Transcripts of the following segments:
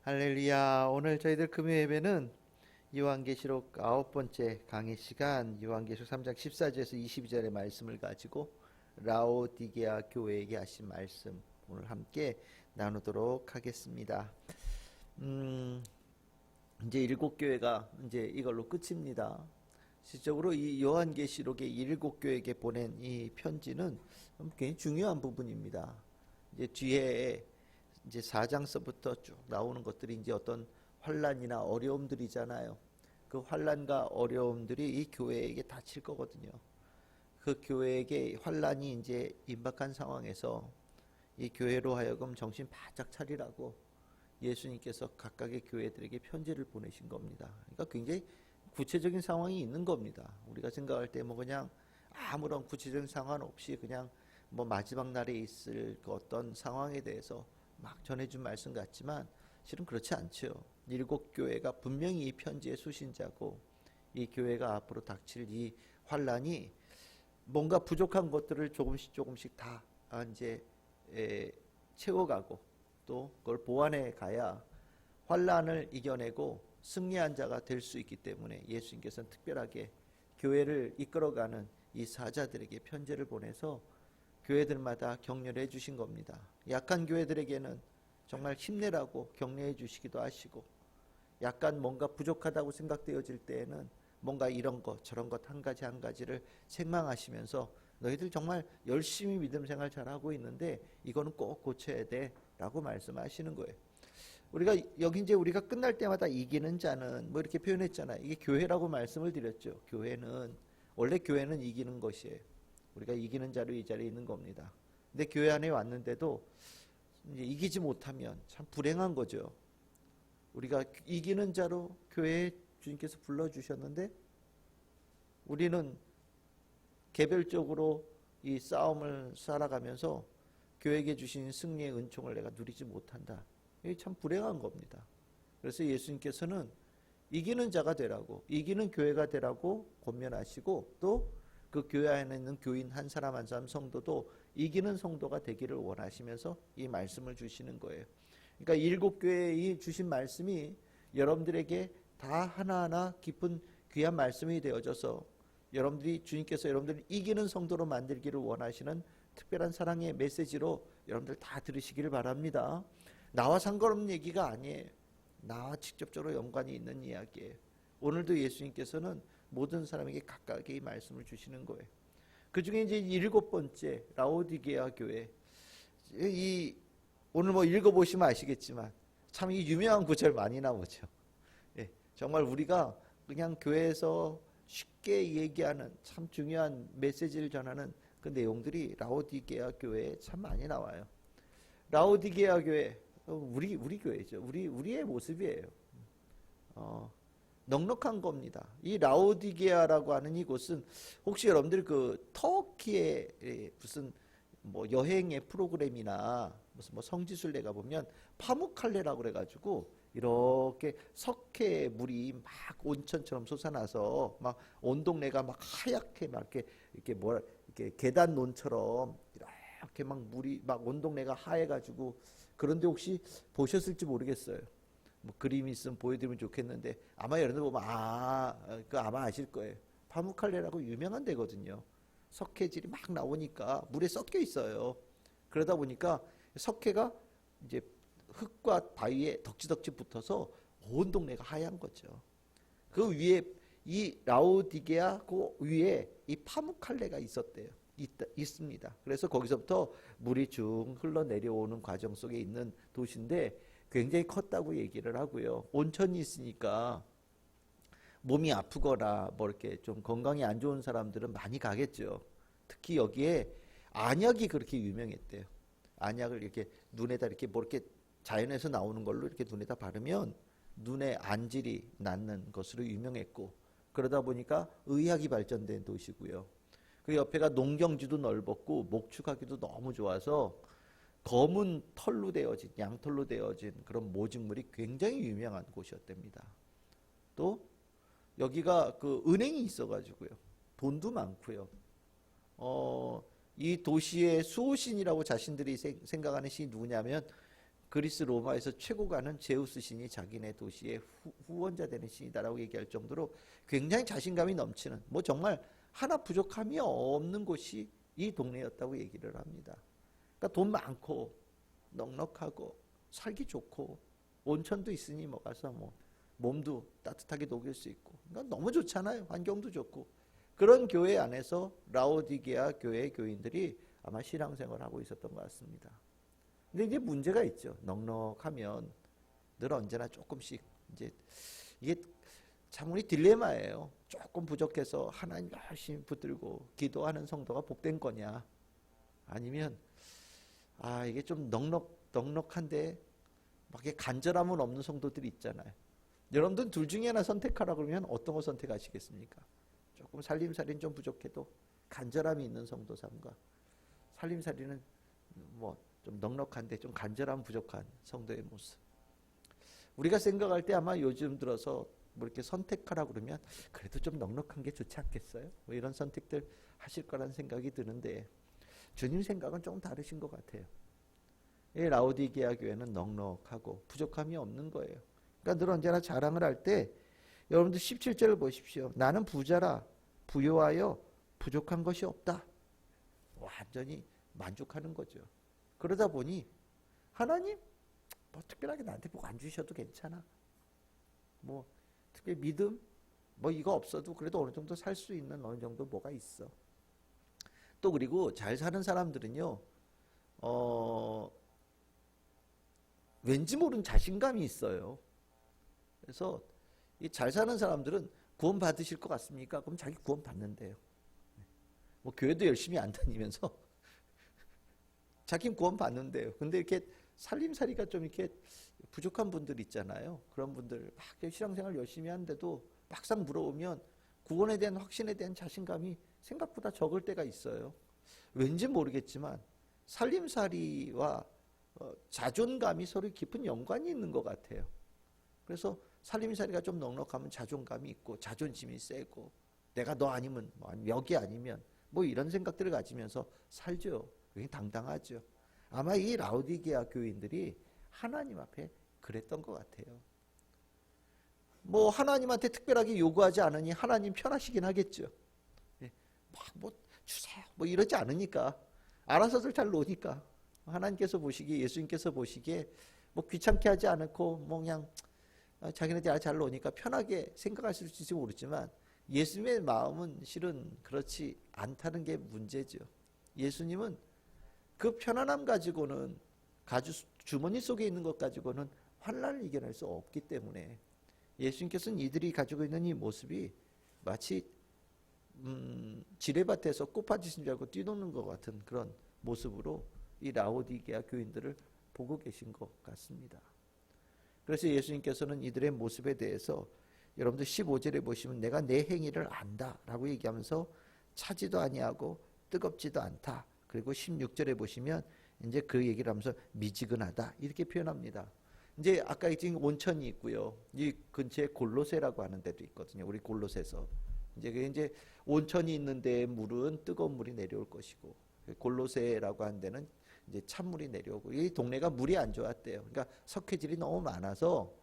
할렐루야. 오늘 저희들 금요 예배는 요한계시록 9번째 강의 시간, 요한계시록 3장 14절에서 22절의 말씀을 가지고 라오디게아 교회에게 하신 말씀 오늘 함께 나누도록 하겠습니다. 이제 7교회가 이제 이걸로 끝입니다. 실질적으로 이 요한계시록의 7교회에게 보낸 이 편지는 굉장히 중요한 부분입니다. 이제 뒤에 이제 4장서부터 쭉 나오는 것들이 이제 어떤 환란이나 어려움들이잖아요. 그 환란과 어려움들이 이 교회에게 닥칠 거거든요. 그 교회에게 환란이 이제 임박한 상황에서 이 교회로 하여금 정신 바짝 차리라고 예수님께서 각각의 교회들에게 편지를 보내신 겁니다. 그러니까 굉장히 구체적인 상황이 있는 겁니다. 우리가 생각할 때 뭐 그냥 아무런 구체적인 상황 없이 그냥 뭐 마지막 날에 있을 그 어떤 상황에 대해서 막 전해준 말씀 같지만 실은 그렇지 않죠. 7교회가 분명히 이 편지의 수신자고 이 교회가 앞으로 닥칠 이 환란이 뭔가 부족한 것들을 조금씩 다 이제 채워가고 또 그걸 보완해 가야 환란을 이겨내고 승리한 자가 될 수 있기 때문에 예수님께서는 특별하게 교회를 이끌어가는 이 사자들에게 편지를 보내서 교회들마다 격려를 해주신 겁니다. 약한 교회들에게는 정말 힘내라고 격려해 주시기도 하시고, 약간 뭔가 부족하다고 생각되어질 때에는 뭔가 이런 것 저런 것 한 가지 한 가지를 책망하시면서 너희들 정말 열심히 믿음 생활 잘하고 있는데 이거는 꼭 고쳐야 돼 라고 말씀하시는 거예요. 우리가 여기 이제 우리가 끝날 때마다 이기는 자는 뭐 이렇게 표현했잖아요. 이게 교회라고 말씀을 드렸죠. 원래 교회는 이기는 것이에요. 우리가 이기는 자로 이 자리에 있는 겁니다. 근데 교회 안에 왔는데도 이제 이기지 못하면 참 불행한 거죠. 우리가 이기는 자로 교회에 주님께서 불러주셨는데 우리는 개별적으로 이 싸움을 살아가면서 교회에게 주신 승리의 은총을 내가 누리지 못한다. 이게 참 불행한 겁니다. 그래서 예수님께서는 이기는 자가 되라고, 이기는 교회가 되라고 권면하시고 또 그 교회 안에 있는 교인 한 사람 한 사람 성도도 이기는 성도가 되기를 원하시면서 이 말씀을 주시는 거예요. 그러니까 7교회에 주신 말씀이 여러분들에게 다 하나하나 깊은 귀한 말씀이 되어져서 주님께서 여러분들을 이기는 성도로 만들기를 원하시는 특별한 사랑의 메시지로 여러분들 다 들으시기를 바랍니다. 나와 상관없는 얘기가 아니에요. 나와 직접적으로 연관이 있는 이야기예요. 오늘도 예수님께서는 모든 사람에게 각각의 이 말씀을 주시는 거예요. 그 중에 이제 7번째 라오디게아 교회, 오늘 뭐 읽어보시면 아시겠지만 참 이 유명한 구절 많이 나오죠. 예, 정말 우리가 그냥 교회에서 쉽게 얘기하는 참 중요한 메시지를 전하는 그 내용들이 라오디게아 교회에 참 많이 나와요. 라오디게아 교회, 우리 교회죠. 우리의 모습이에요. 넉넉한 겁니다. 이 라오디게아라고 하는 이곳은 혹시 여러분들 그 터키의 무슨 뭐 여행의 프로그램이나 무슨 뭐 성지순례 가 보면 파묵칼레라고 그래가지고 이렇게 석회 물이 막 온천처럼 솟아나서 막 온 동네가 막 하얗게 막 이렇게 계단 논처럼 이렇게 막 물이 막 온 동네가 하얘가지고, 그런데 혹시 보셨을지 모르겠어요. 뭐 그림이 있으면 보여드리면 좋겠는데 아마 여러분들 보면 아마 아실 거예요. 파묵칼레라고 유명한 데거든요. 석회질이 막 나오니까 물에 섞여 있어요. 그러다 보니까 석회가 이제 흙과 바위에 덕지덕지 붙어서 온 동네가 하얀 거죠. 그 위에 이 라오디게아 그 위에 이 파묵칼레가 있습니다. 그래서 거기서부터 물이 쭉 흘러내려오는 과정 속에 있는 도시인데 굉장히 컸다고 얘기를 하고요. 온천이 있으니까 몸이 아프거나 뭐 이렇게 좀 건강이 안 좋은 사람들은 많이 가겠죠. 특히 여기에 안약이 그렇게 유명했대요. 안약을 이렇게 눈에다 이렇게 뭐 이렇게 자연에서 나오는 걸로 이렇게 눈에다 바르면 눈에 안질이 낫는 것으로 유명했고, 그러다 보니까 의학이 발전된 도시고요. 그 옆에가 농경지도 넓었고 목축하기도 너무 좋아서 검은 털로 되어진, 양털로 되어진 그런 모직물이 굉장히 유명한 곳이었답니다. 또 여기가 그 은행이 있어가지고요. 돈도 많고요. 이 도시의 수호신이라고 자신들이 생각하는 신이 누구냐면 그리스 로마에서 최고가는 제우스 신이 자기네 도시의 후원자 되는 신이다라고 얘기할 정도로 굉장히 자신감이 넘치는, 뭐 정말 하나 부족함이 없는 곳이 이 동네였다고 얘기를 합니다. 그러니까 돈 많고 넉넉하고 살기 좋고 온천도 있으니 뭐 가서 뭐 몸도 따뜻하게 녹일 수 있고, 그러니까 너무 좋잖아요. 환경도 좋고. 그런 교회 안에서 라오디게아 교회 교인들이 아마 신앙생활을 하고 있었던 것 같습니다. 근데 이제 문제가 있죠. 넉넉하면 늘 언제나 조금씩, 이제 이게 참 우리 딜레마예요. 조금 부족해서 하나님 열심히 붙들고 기도하는 성도가 복된 거냐, 아니면 이게 좀 넉넉한데 막 이게 간절함은 없는 성도들이 있잖아요. 여러분들 둘 중에 하나 선택하라 그러면 어떤 거 선택하시겠습니까? 조금 살림살이는 좀 부족해도 간절함이 있는 성도 삶과, 살림살이는 뭐 좀 넉넉한데 좀 간절함 부족한 성도의 모습. 우리가 생각할 때 아마 요즘 들어서 뭐 이렇게 선택하라 그러면 그래도 좀 넉넉한 게 좋지 않겠어요? 뭐 이런 선택들 하실 거란 생각이 드는데, 주님 생각은 좀 다르신 것 같아요. 이 라오디게아 교회는 넉넉하고 부족함이 없는 거예요. 그러니까 늘 언제나 자랑을 할 때 여러분들 17절을 보십시오. 나는 부자라 부요하여 부족한 것이 없다. 완전히 만족하는 거죠. 그러다 보니 하나님 뭐 특별하게 나한테 뭐 안 주셔도 괜찮아. 뭐 특별히 믿음 뭐 이거 없어도 그래도 어느 정도 살 수 있는 어느 정도 뭐가 있어. 또 그리고 잘 사는 사람들은요, 왠지 모르는 자신감이 있어요. 그래서 이 잘 사는 사람들은 구원 받으실 것 같습니까? 그럼 자기 구원 받는데요. 뭐 교회도 열심히 안 다니면서 자기는 구원 받는데요. 근데 이렇게 살림살이가 좀 이렇게 부족한 분들 있잖아요. 그런 분들 막 신앙생활 열심히 하는데도 막상 물어보면 구원에 대한 확신에 대한 자신감이 생각보다 적을 때가 있어요. 왠지 모르겠지만 살림살이와 자존감이 서로 깊은 연관이 있는 것 같아요. 그래서 살림살이가 좀 넉넉하면 자존감이 있고 자존심이 세고 내가 너 아니면 뭐 여기 아니면 뭐 이런 생각들을 가지면서 살죠. 그게 당당하죠. 아마 이 라오디게아 교인들이 하나님 앞에 그랬던 것 같아요. 뭐 하나님한테 특별하게 요구하지 않으니 하나님 편하시긴 하겠죠. 막 뭐 주세요 뭐 이러지 않으니까, 알아서들 잘 노니까 하나님께서 보시기에, 예수님께서 보시기에 뭐 귀찮게 하지 않고 뭐 그냥 자기네들이 잘 노니까 편하게 생각하실지 모르지만 예수님의 마음은 실은 그렇지 않다는 게 문제죠. 예수님은 그 편안함 가지고는, 주머니 속에 있는 것 가지고는 환난을 이겨낼 수 없기 때문에 예수님께서는 이들이 가지고 있는 이 모습이 마치 지뢰밭에서 꽃받으신 줄 알고 뛰노는 것 같은 그런 모습으로 이 라오디게아 교인들을 보고 계신 것 같습니다. 그래서 예수님께서는 이들의 모습에 대해서 여러분들 15절에 보시면 내가 내 행위를 안다 라고 얘기하면서 차지도 아니하고 뜨겁지도 않다. 그리고 16절에 보시면 이제 그 얘기를 하면서 미지근하다 이렇게 표현합니다. 이제 아까 지금 온천이 있고요. 이 근처에 골로새라고 하는 데도 있거든요. 우리 골로새서 이제 온천이 있는데 물은 뜨거운 물이 내려올 것이고, 골로새라고 하는 데는 이제 찬물이 내려오고, 이 동네가 물이 안 좋았대요. 그러니까 석회질이 너무 많아서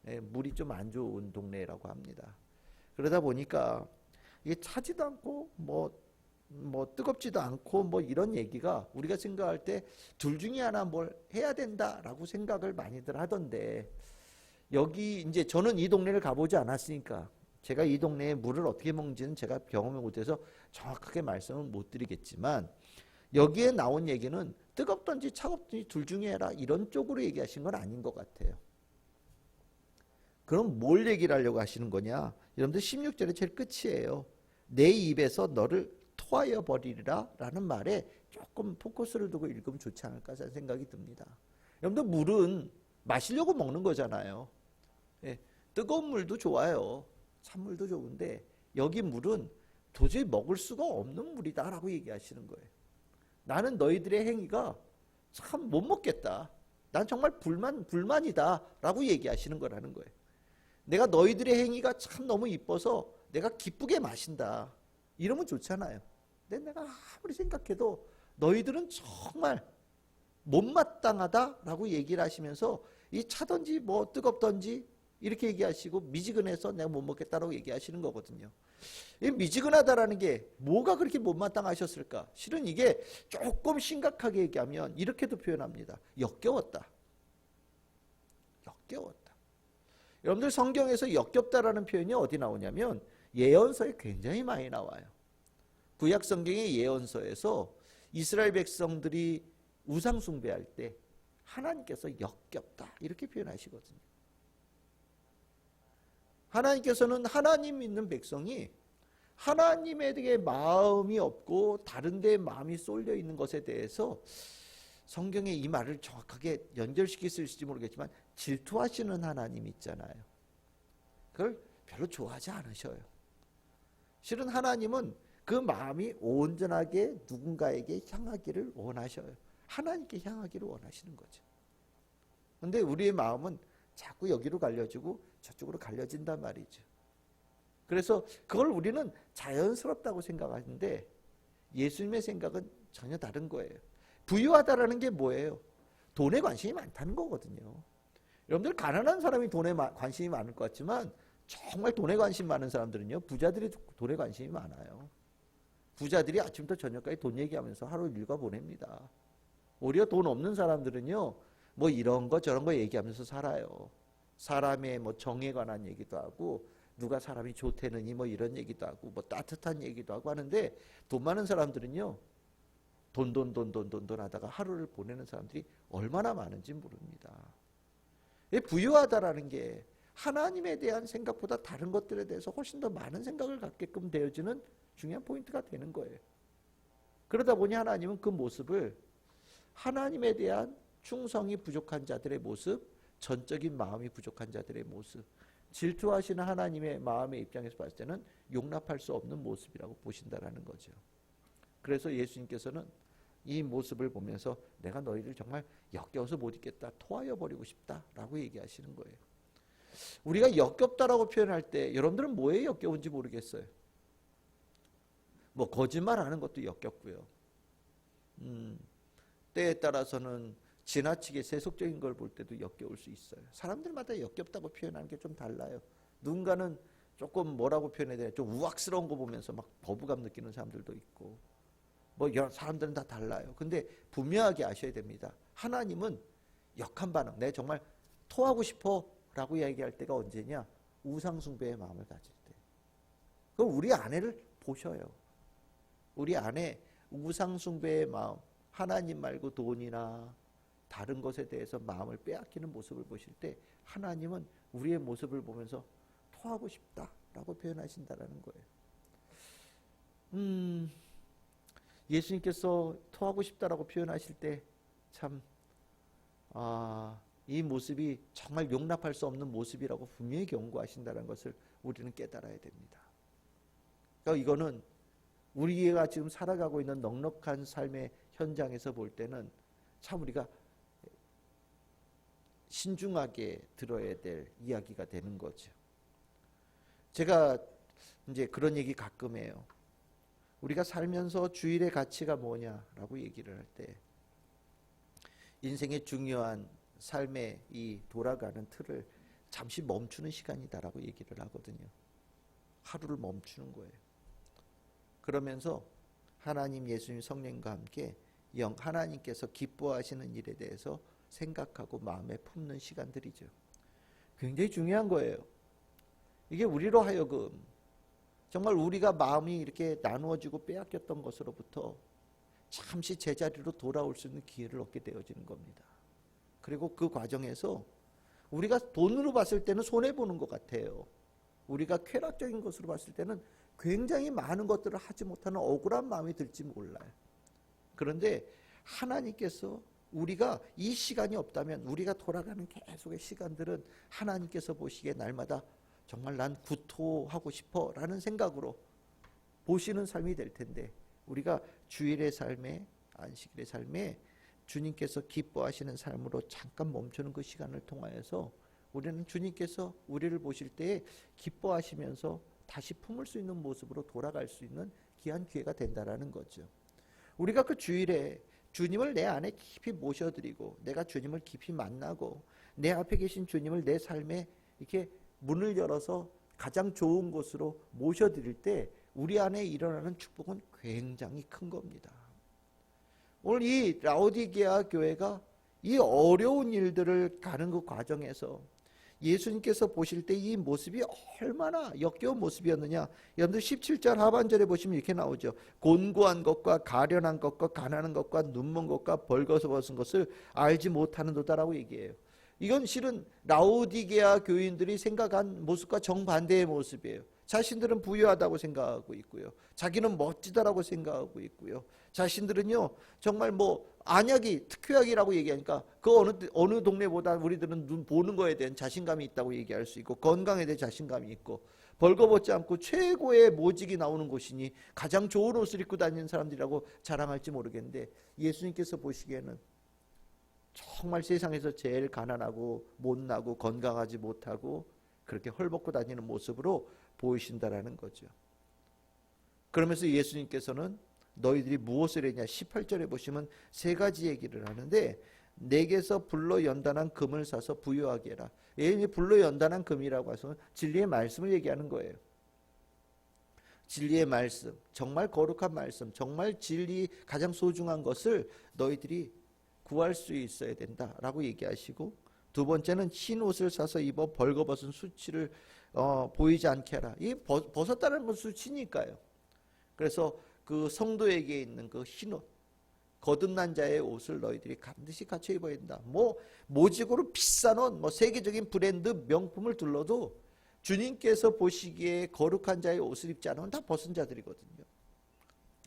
물이 좀 안 좋은 동네라고 합니다. 그러다 보니까 이게 차지도 않고 뭐 뜨겁지도 않고 뭐 이런 얘기가 우리가 생각할 때 둘 중에 하나 뭘 해야 된다라고 생각을 많이들 하던데, 여기 이제 저는 이 동네를 가보지 않았으니까 제가 이 동네에 물을 어떻게 먹는지는 제가 경험을 못해서 정확하게 말씀을 못 드리겠지만, 여기에 나온 얘기는 뜨겁든지 차갑든지 둘 중에 해라 이런 쪽으로 얘기하신 건 아닌 것 같아요. 그럼 뭘 얘기를 하려고 하시는 거냐? 여러분들 16절의 제일 끝이에요. 내 입에서 너를 토하여 버리리라 라는 말에 조금 포커스를 두고 읽으면 좋지 않을까 하는 생각이 듭니다. 여러분들 물은 마시려고 먹는 거잖아요. 뜨거운 물도 좋아요. 찬물도 좋은데 여기 물은 도저히 먹을 수가 없는 물이다 라고 얘기하시는 거예요. 나는 너희들의 행위가 참 못 먹겠다. 난 정말 불만이다 라고 얘기하시는 거라는 거예요. 내가 너희들의 행위가 참 너무 이뻐서 내가 기쁘게 마신다. 이러면 좋잖아요. 근데 내가 아무리 생각해도 너희들은 정말 못마땅하다라고 얘기를 하시면서 이 차든지 뭐 뜨겁든지 이렇게 얘기하시고 미지근해서 내가 못 먹겠다라고 얘기하시는 거거든요. 이 미지근하다라는 게 뭐가 그렇게 못마땅하셨을까? 실은 이게 조금 심각하게 얘기하면 이렇게도 표현합니다. 역겨웠다. 역겨웠다. 여러분들 성경에서 역겹다라는 표현이 어디 나오냐면 예언서에 굉장히 많이 나와요. 구약 성경의 예언서에서 이스라엘 백성들이 우상 숭배할 때 하나님께서 역겹다 이렇게 표현하시거든요. 하나님께서는 하나님 믿는 백성이 하나님에 대해 마음이 없고 다른 데에 마음이 쏠려 있는 것에 대해서 성경에 이 말을 정확하게 연결시킬 수 있을지 모르겠지만 질투하시는 하나님 있잖아요. 그걸 별로 좋아하지 않으셔요. 실은 하나님은 그 마음이 온전하게 누군가에게 향하기를 원하셔요. 하나님께 향하기를 원하시는 거죠. 그런데 우리의 마음은 자꾸 여기로 갈려지고 저쪽으로 갈려진단 말이죠. 그래서 그걸 우리는 자연스럽다고 생각하는데 예수님의 생각은 전혀 다른 거예요. 부유하다라는 게 뭐예요? 돈에 관심이 많다는 거거든요. 여러분들 가난한 사람이 돈에 관심이 많을 것 같지만 정말 돈에 관심 많은 사람들은요, 부자들이 돈에 관심이 많아요. 부자들이 아침부터 저녁까지 돈 얘기하면서 하루 일과 보냅니다. 오히려 돈 없는 사람들은요, 뭐 이런 거 저런 거 얘기하면서 살아요. 사람의 뭐 정에 관한 얘기도 하고, 누가 사람이 좋다느니 뭐 이런 얘기도 하고, 뭐 따뜻한 얘기도 하고 하는데, 돈 많은 사람들은요, 돈 하다가 하루를 보내는 사람들이 얼마나 많은지 모릅니다. 부유하다라는 게 하나님에 대한 생각보다 다른 것들에 대해서 훨씬 더 많은 생각을 갖게끔 되어지는 중요한 포인트가 되는 거예요. 그러다 보니 하나님은 그 모습을 하나님에 대한 충성이 부족한 자들의 모습, 전적인 마음이 부족한 자들의 모습, 질투하시는 하나님의 마음의 입장에서 봤을 때는 용납할 수 없는 모습이라고 보신다라는 거죠. 그래서 예수님께서는 이 모습을 보면서 내가 너희를 정말 역겨워서 못 있겠다, 토하여 버리고 싶다라고 얘기하시는 거예요. 우리가 역겹다라고 표현할 때 여러분들은 뭐에 역겨운지 모르겠어요. 뭐 거짓말하는 것도 역겹고요. 때에 따라서는 지나치게 세속적인 걸 볼 때도 역겨울 수 있어요. 사람들마다 역겹다고 표현하는 게 좀 달라요. 누군가는 조금 뭐라고 표현해야 되나, 좀 우악스러운 거 보면서 막 거부감 느끼는 사람들도 있고, 뭐 여러 사람들은 다 달라요. 근데 분명하게 아셔야 됩니다. 하나님은 역한 반응, 내 정말 토하고 싶어 라고 얘기할 때가 언제냐? 우상 숭배의 마음을 가질 때. 그럼 우리 아내를 보셔요. 우리 안에 우상 숭배의 마음, 하나님 말고 돈이나 다른 것에 대해서 마음을 빼앗기는 모습을 보실 때 하나님은 우리의 모습을 보면서 토하고 싶다라고 표현하신다라는 거예요. 예수님께서 토하고 싶다라고 표현하실 때 참 이 모습이 정말 용납할 수 없는 모습이라고 분명히 경고하신다는 것을 우리는 깨달아야 됩니다. 그러니까 이거는 우리가 지금 살아가고 있는 넉넉한 삶의 현장에서 볼 때는 참 우리가 신중하게 들어야 될 이야기가 되는 거죠. 제가 이제 그런 얘기 가끔 해요. 우리가 살면서 주일의 가치가 뭐냐라고 얘기를 할 때 인생의 중요한 삶의 이 돌아가는 틀을 잠시 멈추는 시간이다라고 얘기를 하거든요. 하루를 멈추는 거예요. 그러면서 하나님, 예수님, 성령과 함께 하나님께서 기뻐하시는 일에 대해서 생각하고 마음에 품는 시간들이죠. 굉장히 중요한 거예요. 이게 우리로 하여금 정말 우리가 마음이 이렇게 나누어지고 빼앗겼던 것으로부터 잠시 제자리로 돌아올 수 있는 기회를 얻게 되어지는 겁니다. 그리고 그 과정에서 우리가 돈으로 봤을 때는 손해보는 것 같아요. 우리가 쾌락적인 것으로 봤을 때는 굉장히 많은 것들을 하지 못하는 억울한 마음이 들지 몰라요. 그런데 하나님께서 우리가 이 시간이 없다면 우리가 돌아가는 계속의 시간들은 하나님께서 보시기에 날마다 정말 난 구토하고 싶어 라는 생각으로 보시는 삶이 될 텐데, 우리가 주일의 삶에, 안식일의 삶에 주님께서 기뻐하시는 삶으로 잠깐 멈추는 그 시간을 통하여서 우리는 주님께서 우리를 보실 때에 기뻐하시면서 다시 품을 수 있는 모습으로 돌아갈 수 있는 귀한 기회가 된다라는 거죠. 우리가 그 주일에 주님을 내 안에 깊이 모셔드리고 내가 주님을 깊이 만나고 내 앞에 계신 주님을 내 삶에 이렇게 문을 열어서 가장 좋은 곳으로 모셔드릴 때 우리 안에 일어나는 축복은 굉장히 큰 겁니다. 오늘 이 라오디게아 교회가 이 어려운 일들을 가는 그 과정에서 예수님께서 보실 때 이 모습이 얼마나 역겨운 모습이었느냐. 여러분들 17절 하반절에 보시면 이렇게 나오죠. 곤고한 것과 가련한 것과 가난한 것과 눈먼 것과 벌거벗은 것을 알지 못하는도다라고 얘기해요. 이건 실은 라오디게아 교인들이 생각한 모습과 정반대의 모습이에요. 자신들은 부유하다고 생각하고 있고요. 자기는 멋지다라고 생각하고 있고요. 자신들은요 정말 뭐 안약이 특효약이라고 얘기하니까 그 어느 동네보다 우리들은 눈 보는 거에 대한 자신감이 있다고 얘기할 수 있고 건강에 대한 자신감이 있고 벌거벗지 않고 최고의 모직이 나오는 곳이니 가장 좋은 옷을 입고 다니는 사람들이라고 자랑할지 모르겠는데 예수님께서 보시기에는 정말 세상에서 제일 가난하고 못나고 건강하지 못하고 그렇게 헐벗고 다니는 모습으로 보이신다라는 거죠. 그러면서 예수님께서는 너희들이 무엇을 했냐 18절에 보시면 세 가지 얘기를 하는데 내게서 불로 연단한 금을 사서 부유하게 해라. 불로 연단한 금이라고 해서 진리의 말씀을 얘기하는 거예요. 진리의 말씀, 정말 거룩한 말씀, 정말 진리 가장 소중한 것을 너희들이 구할 수 있어야 된다라고 얘기하시고 두 번째는 흰 옷을 사서 입어 벌거벗은 수치를 보이지 않게 하라. 이 벗었다는 건 수치니까요. 그래서 그 성도에게 있는 그 흰 옷, 거듭난 자의 옷을 너희들이 반드시 갖춰 입어야 된다. 뭐 모직으로 비싼 옷, 뭐 세계적인 브랜드 명품을 둘러도 주님께서 보시기에 거룩한 자의 옷을 입지 않으면 다 벗은 자들이거든요.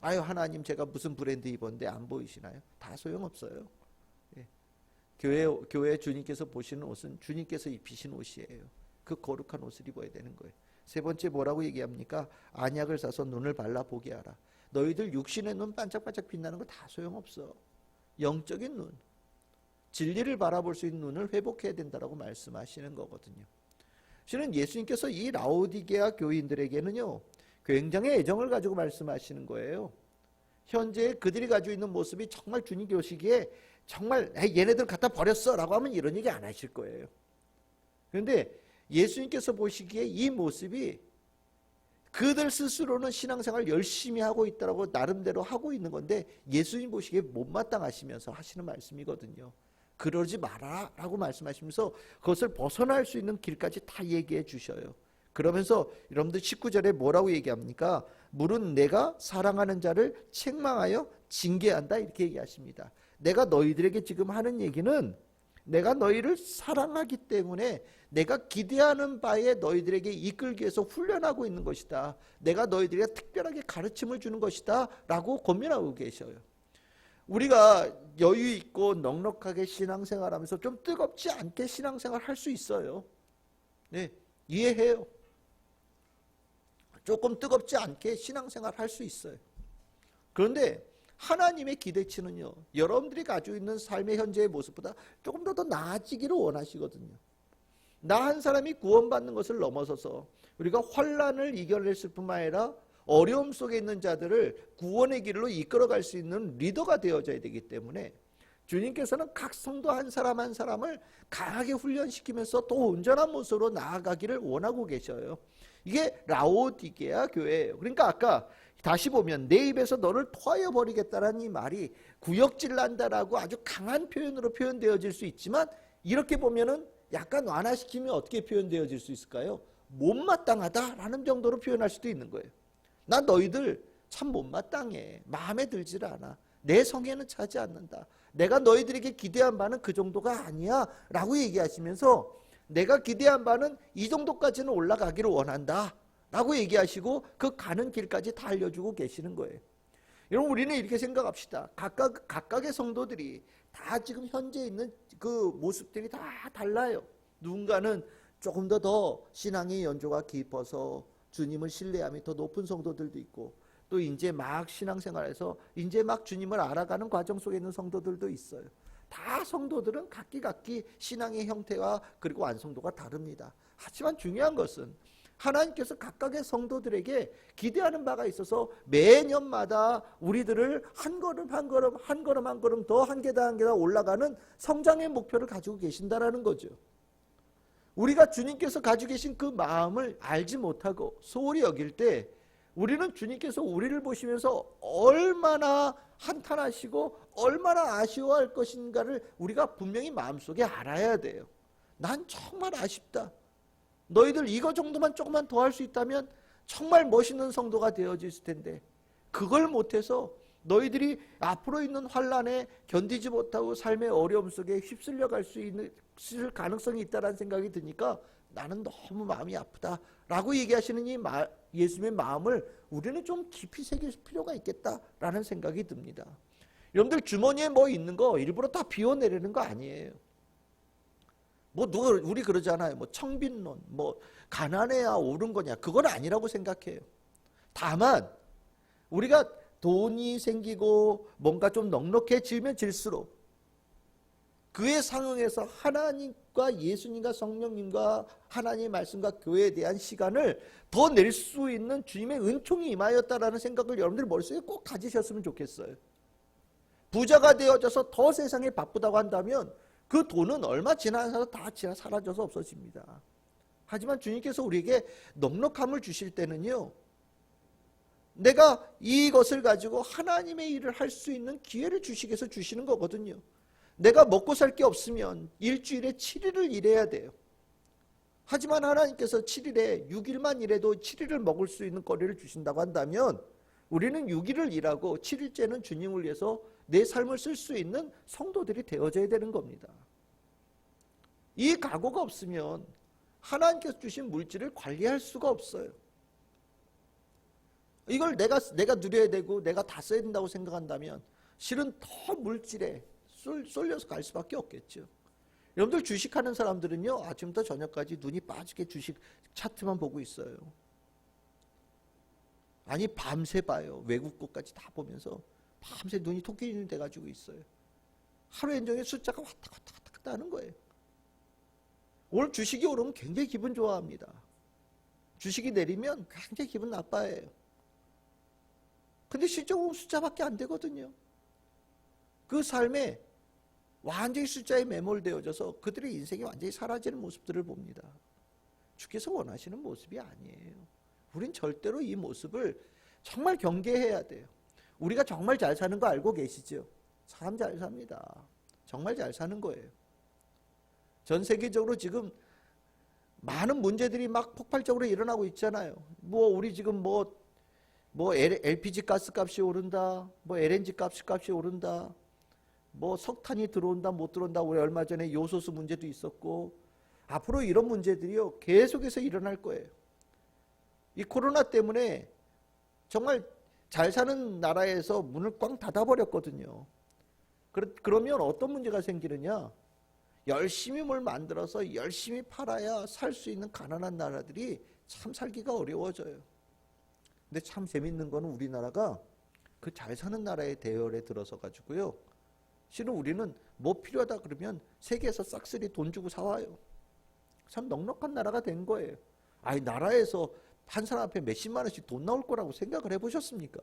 아유 하나님 제가 무슨 브랜드 입었는데 안 보이시나요? 다 소용없어요. 예. 교회 주님께서 보시는 옷은 주님께서 입히신 옷이에요. 그 거룩한 옷을 입어야 되는 거예요. 세 번째 뭐라고 얘기합니까? 안약을 사서 눈을 발라보게 하라. 너희들 육신의 눈 반짝반짝 빛나는 거 다 소용없어. 영적인 눈, 진리를 바라볼 수 있는 눈을 회복해야 된다라고 말씀하시는 거거든요. 실은 예수님께서 이 라오디게아 교인들에게는요 굉장히 애정을 가지고 말씀하시는 거예요. 현재 그들이 가지고 있는 모습이 정말 주님 보시기에 정말 얘네들 갖다 버렸어 라고 하면 이런 얘기 안 하실 거예요. 그런데 예수님께서 보시기에 이 모습이 그들 스스로는 신앙생활 열심히 하고 있다라고 나름대로 하고 있는 건데 예수님 보시기에 못마땅하시면서 하시는 말씀이거든요. 그러지 마라 라고 말씀하시면서 그것을 벗어날 수 있는 길까지 다 얘기해 주셔요. 그러면서 여러분들 19절에 뭐라고 얘기합니까? 물은 내가 사랑하는 자를 책망하여 징계한다 이렇게 얘기하십니다. 내가 너희들에게 지금 하는 얘기는 내가 너희를 사랑하기 때문에 내가 기대하는 바에 너희들에게 이끌기 위해서 훈련하고 있는 것이다. 내가 너희들에게 특별하게 가르침을 주는 것이다 라고 권면하고 계셔요. 우리가 여유 있고 넉넉하게 신앙생활하면서 좀 뜨겁지 않게 신앙생활 할 수 있어요. 네, 이해해요. 조금 뜨겁지 않게 신앙생활 할 수 있어요. 그런데 하나님의 기대치는요 여러분들이 가지고 있는 삶의 현재의 모습보다 조금 더 나아지기를 원하시거든요. 나 한 사람이 구원받는 것을 넘어서서 우리가 환난을 이겨냈을 뿐만 아니라 어려움 속에 있는 자들을 구원의 길로 이끌어갈 수 있는 리더가 되어져야 되기 때문에 주님께서는 각 성도 한 사람 한 사람을 강하게 훈련시키면서 또 온전한 모습으로 나아가기를 원하고 계셔요. 이게 라오디게아 교회예요. 그러니까 아까 다시 보면 내 입에서 너를 토하여 버리겠다라는 이 말이 구역질 난다라고 아주 강한 표현으로 표현되어질 수 있지만 이렇게 보면은 약간 완화시키면 어떻게 표현되어질 수 있을까요? 못마땅하다라는 정도로 표현할 수도 있는 거예요. 나 너희들 참 못마땅해. 마음에 들질 않아. 내 성에는 차지 않는다. 내가 너희들에게 기대한 바는 그 정도가 아니야 라고 얘기하시면서 내가 기대한 바는 이 정도까지는 올라가기를 원한다 라고 얘기하시고 그 가는 길까지 다 알려주고 계시는 거예요. 여러분 우리는 이렇게 생각합시다. 각각의 성도들이 다 지금 현재 있는 그 모습들이 다 달라요. 누군가는 조금 더 신앙의 연조가 깊어서 주님을 신뢰함이 더 높은 성도들도 있고 또 이제 막 신앙생활에서 이제 막 주님을 알아가는 과정 속에 있는 성도들도 있어요. 다 성도들은 각기 신앙의 형태와 그리고 완성도가 다릅니다. 하지만 중요한 것은 하나님께서 각각의 성도들에게 기대하는 바가 있어서 매년마다 우리들을 한 걸음 한 걸음 한 걸음 한 걸음 더 한 계단 한 계단 올라가는 성장의 목표를 가지고 계신다라는 거죠. 우리가 주님께서 가지고 계신 그 마음을 알지 못하고 소홀히 여길 때 우리는 주님께서 우리를 보시면서 얼마나 한탄하시고 얼마나 아쉬워할 것인가를 우리가 분명히 마음속에 알아야 돼요. 난 정말 아쉽다. 너희들 이거 정도만 조금만 더 할 수 있다면 정말 멋있는 성도가 되어질 텐데 그걸 못해서 너희들이 앞으로 있는 환난에 견디지 못하고 삶의 어려움 속에 휩쓸려 갈 수 있는 가능성이 있다는 생각이 드니까 나는 너무 마음이 아프다라고 얘기하시는 이 예수님의 마음을 우리는 좀 깊이 새길 필요가 있겠다라는 생각이 듭니다. 여러분들 주머니에 뭐 있는 거 일부러 다 비워내려는 거 아니에요. 뭐 누가 우리 그러잖아요. 뭐 청빈론, 뭐 가난해야 옳은 거냐, 그건 아니라고 생각해요. 다만 우리가 돈이 생기고 뭔가 좀 넉넉해지면 질수록 그에 상응해서 하나님과 예수님과 성령님과 하나님의 말씀과 교회에 대한 시간을 더 낼 수 있는 주님의 은총이 임하였다라는 생각을 여러분들 머릿속에 꼭 가지셨으면 좋겠어요. 부자가 되어져서 더 세상에 바쁘다고 한다면 그 돈은 얼마 지나서 다 사라져서 없어집니다. 하지만 주님께서 우리에게 넉넉함을 주실 때는요, 내가 이것을 가지고 하나님의 일을 할 수 있는 기회를 주시기 위해서 주시는 거거든요. 내가 먹고 살 게 없으면 일주일에 7일을 일해야 돼요. 하지만 하나님께서 7일에 6일만 일해도 7일을 먹을 수 있는 거리를 주신다고 한다면 우리는 6일을 일하고 7일째는 주님을 위해서 내 삶을 쓸 수 있는 성도들이 되어져야 되는 겁니다. 이 각오가 없으면 하나님께서 주신 물질을 관리할 수가 없어요. 이걸 내가 누려야 되고 내가 다 써야 된다고 생각한다면 실은 더 물질에 쏠려서 갈 수밖에 없겠죠. 여러분들 주식하는 사람들은요, 아침부터 저녁까지 눈이 빠지게 주식 차트만 보고 있어요. 아니 밤새 봐요. 외국 것까지 다 보면서 밤새 눈이 토끼눈이 돼가지고 있어요. 하루 온종일 숫자가 왔다 갔다 하는 거예요. 오늘 주식이 오르면 굉장히 기분 좋아합니다. 주식이 내리면 굉장히 기분 나빠해요. 근데 실적으로 숫자밖에 안 되거든요. 그 삶에 완전히 숫자에 매몰되어져서 그들의 인생이 완전히 사라지는 모습들을 봅니다. 주께서 원하시는 모습이 아니에요. 우린 절대로 이 모습을 정말 경계해야 돼요. 우리가 정말 잘 사는 거 알고 계시죠? 참 잘 삽니다. 정말 잘 사는 거예요. 전 세계적으로 지금 많은 문제들이 막 폭발적으로 일어나고 있잖아요. 뭐 우리 지금 뭐 LPG 가스 값이 오른다, 뭐 LNG 값이 오른다, 뭐 석탄이 들어온다 못 들어온다. 우리 얼마 전에 요소수 문제도 있었고 앞으로 이런 문제들이요 계속해서 일어날 거예요. 이 코로나 때문에 정말 잘 사는 나라에서 문을 꽝 닫아버렸거든요. 그러면 어떤 문제가 생기느냐? 열심히 뭘 만들어서 열심히 팔아야 살 수 있는 가난한 나라들이 참 살기가 어려워져요. 근데 참 재밌는 거는 우리나라가 그 잘 사는 나라의 대열에 들어서 가지고요. 실은 우리는 뭐 필요하다 그러면 세계에서 싹쓸이 돈 주고 사와요. 참 넉넉한 나라가 된 거예요. 아니 나라에서 한 사람 앞에 몇십만 원씩 돈 나올 거라고 생각을 해보셨습니까?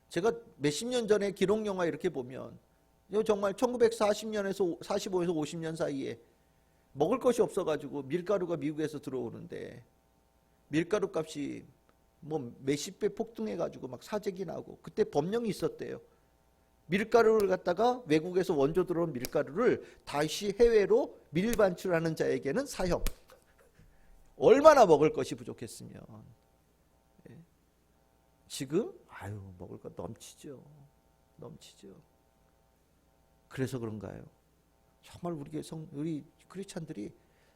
제가 몇십 년 전에 기록영화 이렇게 보면 정말 1940년에서 45에서 50년 사이에 먹을 것이 없어가지고 밀가루가 미국에서 들어오는데 밀가루 값이 뭐 몇십 배 폭등해가지고 막 사재기 나고 그때 법령이 있었대요. 밀가루를 갖다가 외국에서 원조 들어온 밀가루를 다시 해외로 밀반출하는 자에게는 사형. 얼마나 먹을 것이 부족했으면. 지금 먹을 것 넘치죠. 그래서 그런가요? 정말 우리 크리스찬들이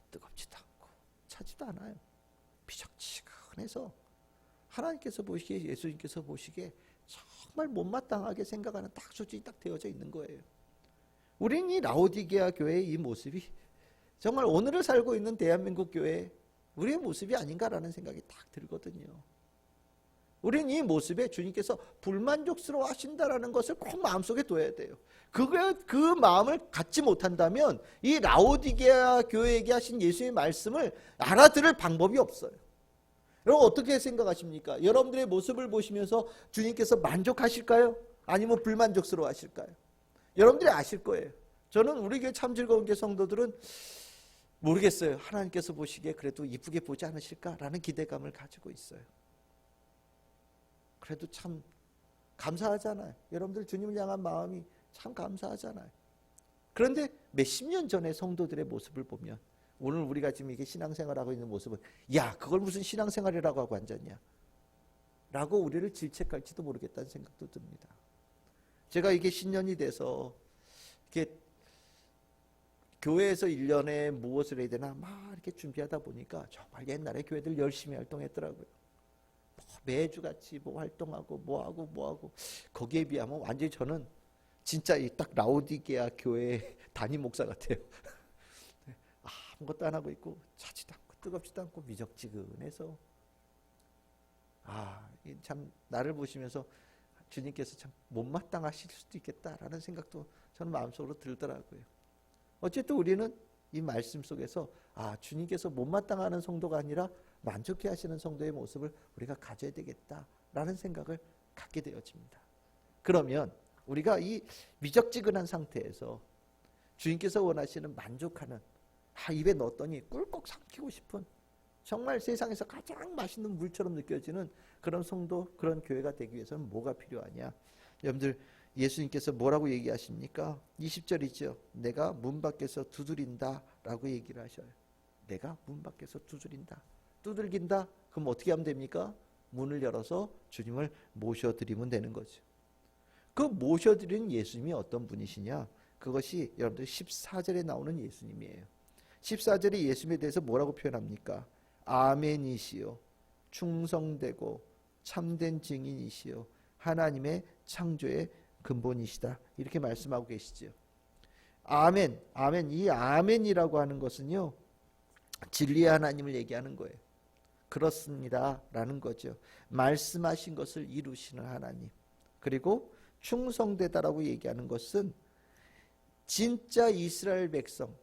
뜨겁지도 않고 차지도 않아요. 비적지근해서 하나님께서 보시기에 예수님께서 보시기에 정말 못마땅하게 생각하는 딱 수준이 딱 되어져 있는 거예요. 우리는 이 라오디게아 교회의 이 모습이 정말 오늘을 살고 있는 대한민국 교회 우리의 모습이 아닌가라는 생각이 딱 들거든요. 우리는 이 모습에 주님께서 불만족스러워 하신다라는 것을 꼭 마음속에 둬야 돼요. 그 마음을 갖지 못한다면 이 라오디게아 교회에게 하신 예수의 말씀을 알아들을 방법이 없어요. 여러분 어떻게 생각하십니까? 여러분들의 모습을 보시면서 주님께서 만족하실까요? 아니면 불만족스러워 하실까요? 여러분들이 아실 거예요. 저는 우리 교회 참 즐거운 교회 성도들은 모르겠어요. 하나님께서 보시기에 그래도 이쁘게 보지 않으실까라는 기대감을 가지고 있어요. 그래도 참 감사하잖아요. 여러분들 주님을 향한 마음이 참 감사하잖아요. 그런데 몇십 년 전의 성도들의 모습을 보면 오늘 우리가 지금 이게 신앙생활하고 있는 모습은 야 그걸 무슨 신앙생활이라고 하고 앉았냐 라고 우리를 질책할지도 모르겠다는 생각도 듭니다. 제가 이게 신년이 돼서 이렇게 교회에서 1년에 무엇을 해야 되나 막 이렇게 준비하다 보니까 정말 옛날에 교회들 열심히 활동했더라고요. 매주 같이 뭐 활동하고 뭐하고 거기에 비하면 완전히 저는 진짜 이 딱 라오디게아 교회 담임 목사 같아요. 아무것도 안 하고 있고 차지도 않고 뜨겁지도 않고 미적지근해서 참 나를 보시면서 주님께서 참 못마땅하실 수도 있겠다라는 생각도 저는 마음속으로 들더라고요. 어쨌든 우리는 이 말씀 속에서 주님께서 못마땅하는 성도가 아니라 만족해 하시는 성도의 모습을 우리가 가져야 되겠다라는 생각을 갖게 되어집니다. 그러면 우리가 이 미적지근한 상태에서 주님께서 원하시는 만족하는 입에 넣었더니 꿀꺽 삼키고 싶은 정말 세상에서 가장 맛있는 물처럼 느껴지는 그런 성도, 그런 교회가 되기 위해서는 뭐가 필요하냐? 여러분들 예수님께서 뭐라고 얘기하십니까? 20절이죠. 내가 문 밖에서 두드린다 라고 얘기를 하셔요. 내가 문 밖에서 두드린다. 두들긴다? 그럼 어떻게 하면 됩니까? 문을 열어서 주님을 모셔드리면 되는 거죠. 그 모셔드리는 예수님이 어떤 분이시냐? 그것이 여러분들 14절에 나오는 예수님이에요. 14절에 예수님에 대해서 뭐라고 표현합니까? 아멘이시요 충성되고 참된 증인이시요 하나님의 창조의 근본이시다. 이렇게 말씀하고 계시죠. 아멘. 이 아멘이라고 하는 것은요. 진리의 하나님을 얘기하는 거예요. 그렇습니다. 라는 거죠. 말씀하신 것을 이루시는 하나님. 그리고 충성되다라고 얘기하는 것은 진짜 이스라엘 백성,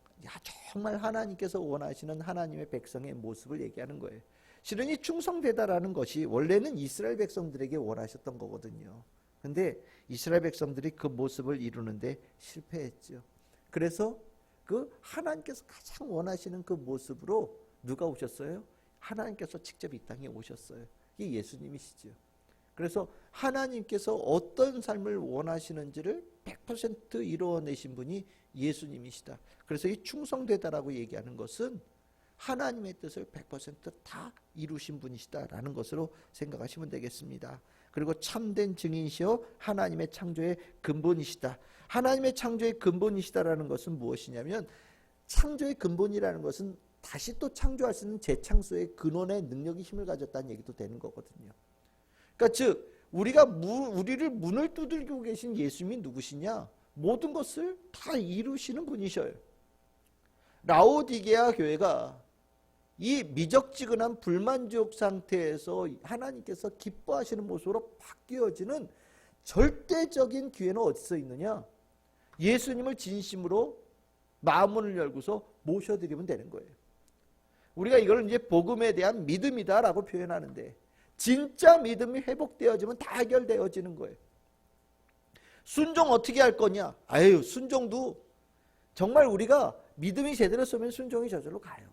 정말 하나님께서 원하시는 하나님의 백성의 모습을 얘기하는 거예요. 실은 이 충성되다라는 것이 원래는 이스라엘 백성들에게 원하셨던 거거든요. 근데 이스라엘 백성들이 그 모습을 이루는데 실패했죠. 그래서 그 하나님께서 가장 원하시는 그 모습으로 누가 오셨어요? 하나님께서 직접 이 땅에 오셨어요. 이게 예수님이시죠. 그래서 하나님께서 어떤 삶을 원하시는지를 100% 이루어내신 분이 예수님이시다. 그래서 이 충성되다라고 얘기하는 것은 하나님의 뜻을 100%다 이루신 분이시다라는 것으로 생각하시면 되겠습니다. 그리고 참된 증인이시여 하나님의 창조의 근본이시다. 하나님의 창조의 근본이시다라는 것은 무엇이냐면 창조의 근본이라는 것은 다시 또 창조할 수 있는 재창조의 근원의 능력이 힘을 가졌다는 얘기도 되는 거거든요. 그러니까 즉 우리를 문을 두들기고 계신 예수님이 누구시냐? 모든 것을 다 이루시는 분이셔요. 라오디게아 교회가 이 미적지근한 불만족 상태에서 하나님께서 기뻐하시는 모습으로 바뀌어지는 절대적인 기회는 어디서 있느냐? 예수님을 진심으로 마음문을 열고서 모셔드리면 되는 거예요. 우리가 이걸 이제 복음에 대한 믿음이다라고 표현하는데 진짜 믿음이 회복되어지면 다 해결되어지는 거예요. 순종 어떻게 할 거냐? 순종도 정말 우리가 믿음이 제대로 서면 순종이 저절로 가요.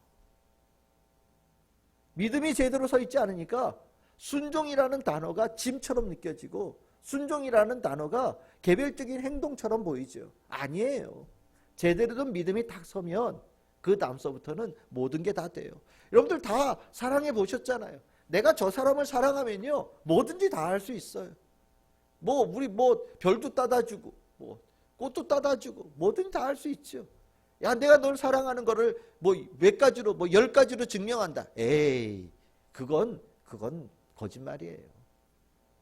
믿음이 제대로 서 있지 않으니까 순종이라는 단어가 짐처럼 느껴지고 순종이라는 단어가 개별적인 행동처럼 보이죠. 아니에요. 제대로 된 믿음이 딱 서면 그 다음서부터는 모든 게 다 돼요. 여러분들 다 사랑해 보셨잖아요. 내가 저 사람을 사랑하면요 뭐든지 다 할 수 있어요. 우리 별도 따다주고 꽃도 따다주고 뭐든지 다 할 수 있죠. 내가 널 사랑하는 거를 몇 가지로 10가지로 증명한다. 그건 거짓말이에요.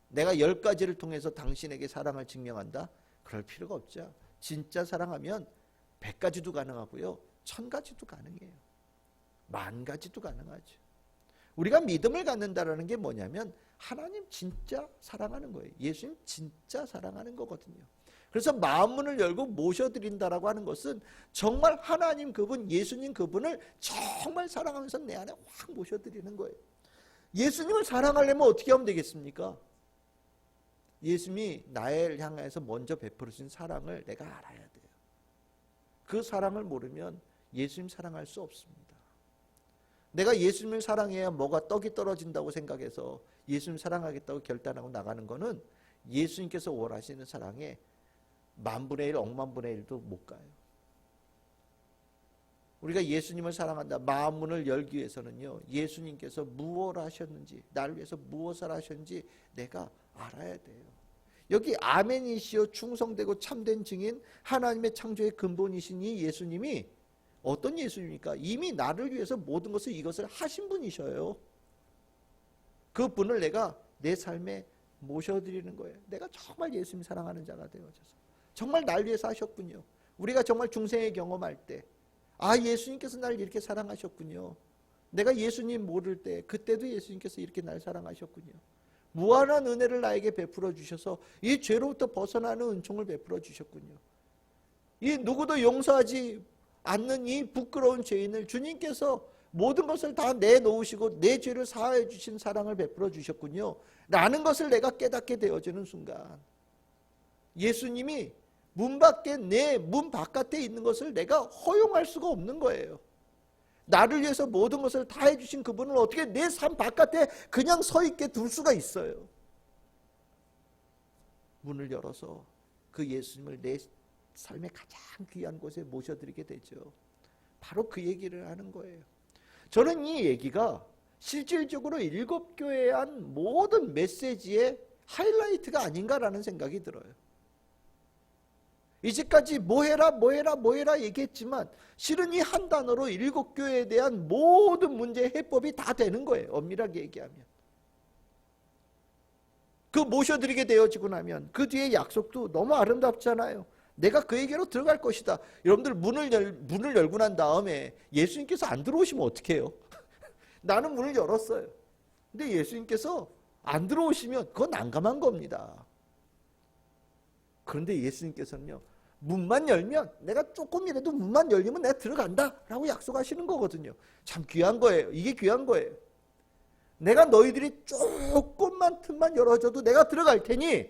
내가 10가지를 통해서 당신에게 사랑을 증명한다? 그럴 필요가 없죠. 진짜 사랑하면 100가지도 가능하고요. 1000가지도 가능해요. 10,000가지도 가능하죠. 우리가 믿음을 갖는다라는 게 뭐냐면 하나님 진짜 사랑하는 거예요. 예수님 진짜 사랑하는 거거든요. 그래서 마음문을 열고 모셔드린다라고 하는 것은 정말 하나님 그분, 예수님 그분을 정말 사랑하면서 내 안에 확 모셔드리는 거예요. 예수님을 사랑하려면 어떻게 하면 되겠습니까? 예수님이 나를 향해서 먼저 베풀으신 사랑을 내가 알아야 돼요. 그 사랑을 모르면 예수님 사랑할 수 없습니다. 내가 예수님을 사랑해야 뭐가 떡이 떨어진다고 생각해서 예수님 사랑하겠다고 결단하고 나가는 거는 예수님께서 원하시는 사랑에 만분의 1, 억만분의 1도 못 가요. 우리가 예수님을 사랑한다. 마음문을 열기 위해서는요. 예수님께서 무엇을 하셨는지, 나를 위해서 무엇을 하셨는지 내가 알아야 돼요. 여기 아멘이시여 충성되고 참된 증인 하나님의 창조의 근본이신 이 예수님이 어떤 예수님입니까? 이미 나를 위해서 모든 것을 이것을 하신 분이셔요. 그 분을 내가 내 삶에 모셔드리는 거예요. 내가 정말 예수님 사랑하는 자가 되어져서 정말 날 위해서 하셨군요. 우리가 정말 중생의 경험할 때 예수님께서 나를 이렇게 사랑하셨군요. 내가 예수님 모를 때 그때도 예수님께서 이렇게 날 사랑하셨군요. 무한한 은혜를 나에게 베풀어 주셔서 이 죄로부터 벗어나는 은총을 베풀어 주셨군요. 이 누구도 용서하지 않는 이 부끄러운 죄인을 주님께서 모든 것을 다 내놓으시고 내 죄를 사하여 주신 사랑을 베풀어 주셨군요. 라는 것을 내가 깨닫게 되어지는 순간 예수님이 문 밖에 내 문 바깥에 있는 것을 내가 허용할 수가 없는 거예요. 나를 위해서 모든 것을 다 해주신 그분을 어떻게 내 삶 바깥에 그냥 서 있게 둘 수가 있어요. 문을 열어서 그 예수님을 내 삶의 가장 귀한 곳에 모셔드리게 되죠. 바로 그 얘기를 하는 거예요. 저는 이 얘기가 실질적으로 7교회에 한 모든 메시지의 하이라이트가 아닌가라는 생각이 들어요. 이제까지 뭐해라 얘기했지만 실은 이 한 단어로 7교회에 대한 모든 문제 해법이 다 되는 거예요. 엄밀하게 얘기하면. 그 모셔드리게 되어지고 나면 그 뒤에 약속도 너무 아름답잖아요. 내가 그에게로 들어갈 것이다. 여러분들 문을 열고 난 다음에 예수님께서 안 들어오시면 어떡해요? 나는 문을 열었어요. 근데 예수님께서 안 들어오시면 그건 난감한 겁니다. 그런데 예수님께서는요. 문만 열면 내가 조금이라도 문만 열리면 내가 들어간다 라고 약속하시는 거거든요. 참 귀한 거예요. 이게 귀한 거예요. 내가 너희들이 조금만 틈만 열어줘도 내가 들어갈 테니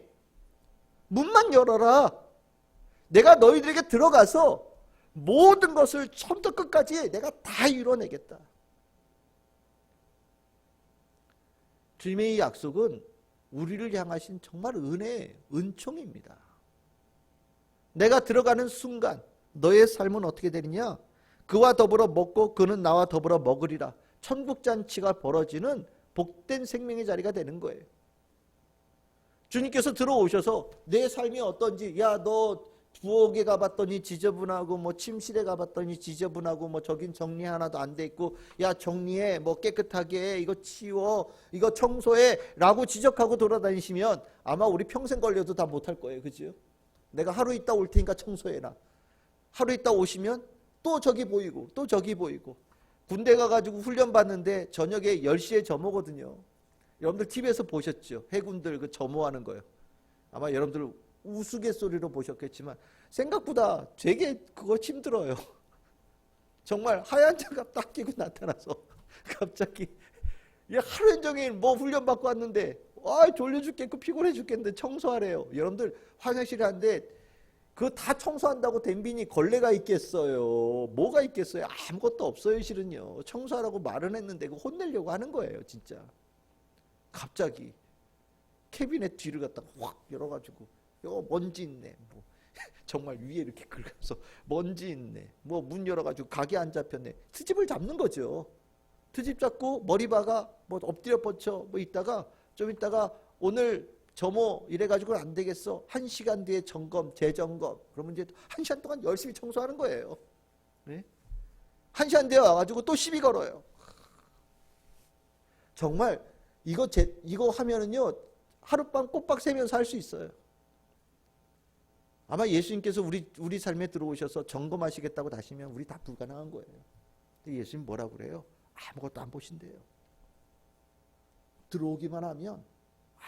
문만 열어라. 내가 너희들에게 들어가서 모든 것을 처음부터 끝까지 내가 다 이뤄내겠다. 주님의 이 약속은 우리를 향하신 정말 은총입니다. 내가 들어가는 순간 너의 삶은 어떻게 되느냐? 그와 더불어 먹고 그는 나와 더불어 먹으리라. 천국잔치가 벌어지는 복된 생명의 자리가 되는 거예요. 주님께서 들어오셔서 내 삶이 어떤지, 너 부엌에 가봤더니 지저분하고 침실에 가봤더니 지저분하고 저긴 정리 하나도 안 돼 있고 정리해 깨끗하게 해 이거 치워 이거 청소해 라고 지적하고 돌아다니시면 아마 우리 평생 걸려도 다 못할 거예요. 그죠? 내가 하루 있다 올 테니까 청소해라. 하루 있다 오시면 또 저기 보이고 또 저기 보이고. 군대 가가지고 훈련 받는데 저녁에 10시에 점호거든요. 여러분들 TV에서 보셨죠? 해군들 그 점호하는 거요. 아마 여러분들 우스갯소리로 보셨겠지만 생각보다 되게 그거 힘들어요. 정말 하얀 장갑 딱 끼고 나타나서 갑자기 하루 종일 훈련 받고 왔는데 졸려 죽겠고 피곤해 죽겠는데 청소하래요. 여러분들 화장실에 하는데 그거 다 청소한다고 댐비니 걸레가 있겠어요? 뭐가 있겠어요? 아무것도 없어요. 실은요. 청소하라고 말은 했는데 그거 혼내려고 하는 거예요. 진짜. 갑자기 캐비넷 뒤를 갖다가 확 열어가지고 먼지 있네. 정말 위에 이렇게 긁어서 먼지 있네. 문 열어가지고 가게 안 잡혔네. 트집을 잡는 거죠. 트집 잡고 머리 박아 엎드려 뻗쳐 있다가 좀 있다가 오늘 점호 이래가지고는 안 되겠어. 1시간 뒤에 점검, 재점검. 그러면 이제 1시간 동안 열심히 청소하는 거예요. 네? 1시간 뒤에 와가지고 또 시비 걸어요. 정말 이거 하면은요 하룻밤 꼬박 새면서 할 수 있어요. 아마 예수님께서 우리 삶에 들어오셔서 점검하시겠다고 다시면 우리 다 불가능한 거예요. 근데 예수님 뭐라고 그래요? 아무것도 안 보신대요. 들어오기만 하면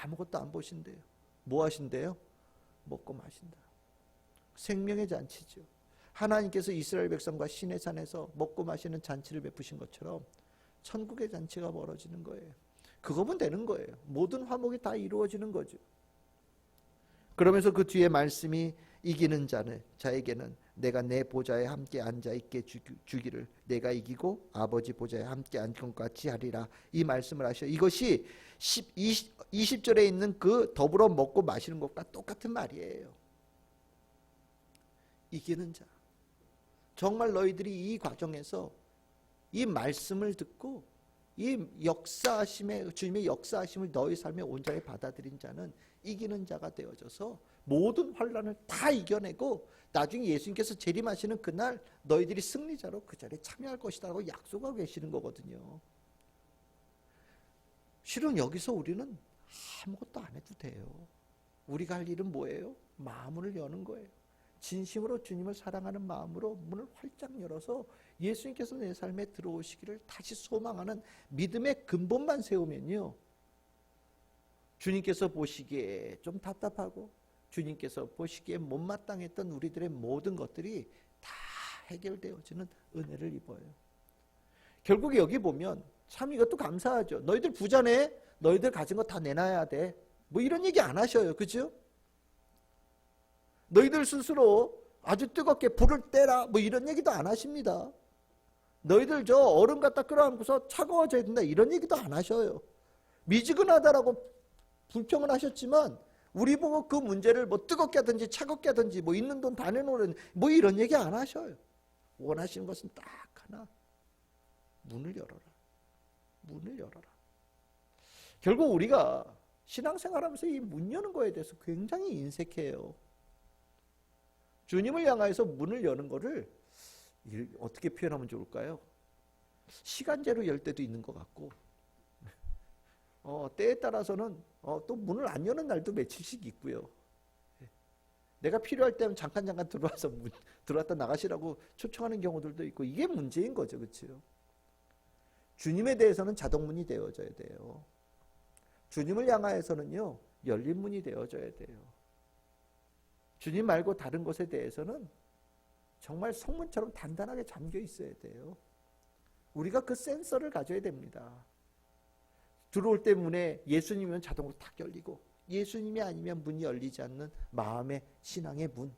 아무것도 안 보신대요. 뭐 하신대요? 먹고 마신다. 생명의 잔치죠. 하나님께서 이스라엘 백성과 시내산에서 먹고 마시는 잔치를 베푸신 것처럼 천국의 잔치가 벌어지는 거예요. 그거면 되는 거예요. 모든 화목이 다 이루어지는 거죠. 그러면서 그 뒤에 말씀이 이기는 자에게는 내가 내 보좌에 함께 앉아 있게 주기를 내가 이기고 아버지 보좌에 함께 앉은 것 같이 하리라. 이 말씀을 하셔. 이것이 20절에 있는 그 더불어 먹고 마시는 것과 똑같은 말이에요. 이기는 자. 정말 너희들이 이 과정에서 이 말씀을 듣고 이 역사하심의 주님의 역사하심을 너희 삶에 온전히 받아들인 자는 이기는 자가 되어져서 모든 환난을 다 이겨내고 나중에 예수님께서 재림하시는 그날 너희들이 승리자로 그 자리에 참여할 것이라고 약속하고 계시는 거거든요. 실은 여기서 우리는 아무것도 안 해도 돼요. 우리가 할 일은 뭐예요? 마음을 여는 거예요. 진심으로 주님을 사랑하는 마음으로 문을 활짝 열어서 예수님께서 내 삶에 들어오시기를 다시 소망하는 믿음의 근본만 세우면요, 주님께서 보시기에 좀 답답하고 주님께서 보시기에 못마땅했던 우리들의 모든 것들이 다 해결되어지는 은혜를 입어요. 결국 여기 보면 참 이것도 감사하죠. 너희들 부자네, 너희들 가진 거 다 내놔야 돼, 뭐 이런 얘기 안 하셔요. 그죠? 너희들 스스로 아주 뜨겁게 불을 떼라, 뭐 이런 얘기도 안 하십니다. 너희들 저 얼음 갖다 끌어안고서 차가워져야 된다, 이런 얘기도 안 하셔요. 미지근하다라고 불평을 하셨지만 우리 보고 그 문제를 뭐 뜨겁게 하든지 차갑게 하든지 뭐 있는 돈 다 내놓으는 뭐 이런 얘기 안 하셔요. 원하시는 것은 딱 하나, 문을 열어라. 문을 열어라. 결국 우리가 신앙생활하면서 이 문 여는 거에 대해서 굉장히 인색해요. 주님을 향해서 문을 여는 거를 어떻게 표현하면 좋을까요? 시간제로 열 때도 있는 것 같고, 때에 따라서는 또 문을 안 여는 날도 며칠씩 있고요. 내가 필요할 때는 잠깐 들어와서 들어왔다 나가시라고 초청하는 경우들도 있고, 이게 문제인 거죠. 그렇죠? 주님에 대해서는 자동문이 되어져야 돼요. 주님을 향하여서는요, 열린 문이 되어져야 돼요. 주님 말고 다른 것에 대해서는 정말 성문처럼 단단하게 잠겨 있어야 돼요. 우리가 그 센서를 가져야 됩니다. 들어올 때 문에 예수님이면 자동으로 탁 열리고, 예수님이 아니면 문이 열리지 않는 마음의 신앙의 문.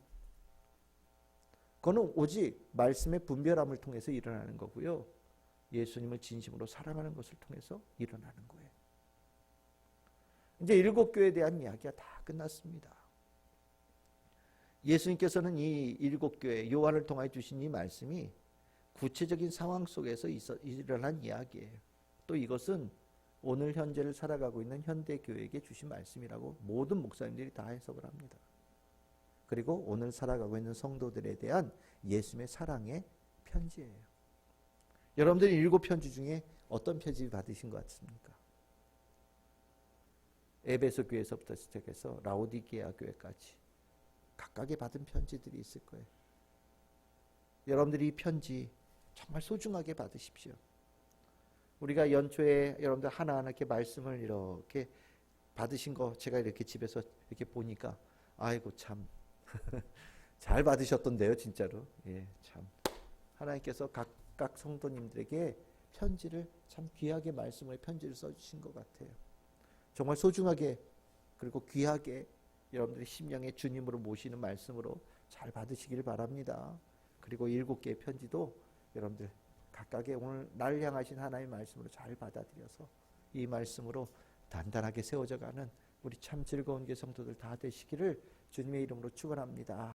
그거는 오직 말씀의 분별함을 통해서 일어나는 거고요, 예수님을 진심으로 사랑하는 것을 통해서 일어나는 거예요. 이제 7교회에 대한 이야기가 다 끝났습니다. 예수님께서는 이 7교회, 요한을 통하여 주신 이 말씀이 구체적인 상황 속에서 일어난 이야기예요. 또 이것은 오늘 현재를 살아가고 있는 현대교회에게 주신 말씀이라고 모든 목사님들이 다 해석을 합니다. 그리고 오늘 살아가고 있는 성도들에 대한 예수님의 사랑의 편지예요. 여러분들이 7편지 중에 어떤 편지 받으신 것 같습니까? 에베소 교회에서부터 시작해서 라오디게아 교회까지 각각의 받은 편지들이 있을 거예요. 여러분들이 이 편지 정말 소중하게 받으십시오. 우리가 연초에 여러분들 하나하나 이렇게 말씀을 이렇게 받으신 거 제가 이렇게 집에서 이렇게 보니까 아이고 참 잘 받으셨던데요, 진짜로. 예, 참 하나님께서 각각 성도님들에게 편지를 참 귀하게 말씀의 편지를 써주신 것 같아요. 정말 소중하게 그리고 귀하게 여러분들의 심령에 주님으로 모시는 말씀으로 잘 받으시길 바랍니다. 그리고 7개의 편지도 여러분들 각각의 오늘 날 향하신 하나님의 말씀으로 잘 받아들여서 이 말씀으로 단단하게 세워져가는 우리 참 즐거운 게 성도들 다 되시기를 주님의 이름으로 축원합니다.